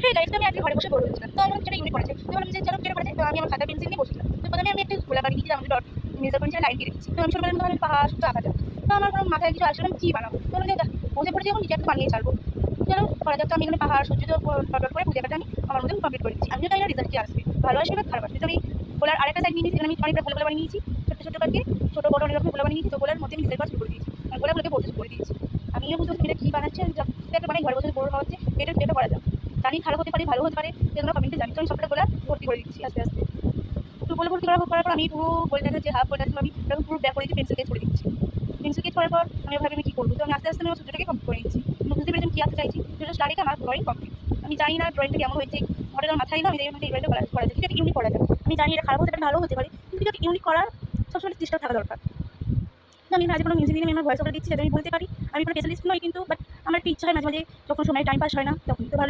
এই লাইফটা আমি আজকে ঘরে বসে পড়েছিলাম, তো আমার যেটা ইউনিক করেছে, তো আমি যে চলো কেটে পড়েছে, তো আমি আমার খাতা পেন্সিল নিয়ে বসেছিলাম। তো প্রথমে আমি একটা গোলা বানিয়ে নিয়েছি, আমাদের ডট মেজার করে লাইন দিয়ে রেখেছি। তো আমি ছোটবেলার মতো আমি পাহাড় শুধু আঁকা যাক, তো আমার কোনো মাথায় কিছু আসলে আমি কী বানাবো, তো আমি বসে পড়েছি যখন নিজে একটা বানিয়ে ছাড়বো, চলো করা যাক। তো আমি এখানে পাহাড় সূর্য তো ডট ডট করে পুজো একটা আমি আমার মধ্যে কমপ্লিট করে দিচ্ছি। আমি যদি না রেজাল্ট কি আসবে, ভালো আসবে বা খারাপ আসবে। তো আমি গোলার আরেকটা সাইড নিয়ে নিয়েছি, আমি অনেকটা গোলা গোলা বানিয়ে নিয়েছি, ছোটো ছোটো কাটিয়ে ছোটো বড় অনেক রকম গোলা বানিয়ে নিয়েছি। তো গোলার মধ্যে আমি ডিজাইন করা শুরু করে দিয়েছি, আর গোলাগুলোকে বলতে শুরু করে দিয়েছি। আমিও বুঝতে পারছি এটা কী বানাচ্ছে, একটা বানাই ঘরে বসে বোর হওয়া হচ্ছে, এটা করা যাক। জানি খারাপ হতে পারে, ভালো হতে পারে, সেগুলো কমেন্টে জানি। তো আমি সবটা গোলা ভর্তি করে দিচ্ছি আস্তে আস্তে। তো গোলা ভর্তি করার পর আমি পুরো গোলটাকে যে হাফ গোলটা ছিল আমি এরকম পুরো ব্যাক করে দিচ্ছি, পেন্সিল কেচ করে দিচ্ছি। পেন্সিল কেচ করার পর আমি ভাবি আমি কী করবো, তো আমি আস্তে আস্তে আমি আমার সূর্যটাকে কমপ্লিট করে নিচ্ছি। আমি বুঝতে পেরেছি আমি কী আঁকতে চাইছি, সেটা স্টাডিতে আমার ড্রয়িং কমপ্লিট। আমি জানি না ড্রয়িংটা কেমন হয়েছে, হঠাৎ আমার মাথায় এলো আমি এই ড্রয়িংটা করা যায়, কিছু একটা ইউনিক করা যায়। আমি জানি এটা খারাপ হতে পারে, ভালো হতে পারে, কিন্তু কিছু একটা ইউনিক করার সবসময় চেষ্টা থাকা দরকার। তো আমি আজ কোনো মিউজিক দিয়ে আমি আমার ভয়েস ওভার দিচ্ছি, যাতে আমি বলতে পারি আমি কোনো স্পেশালিস্ট নই, কিন্তু বাট আমার একটা ইচ্ছা হয় মাঝে মাঝে, যখন সময় টাইম পাস হয় না তখন। তো ভালো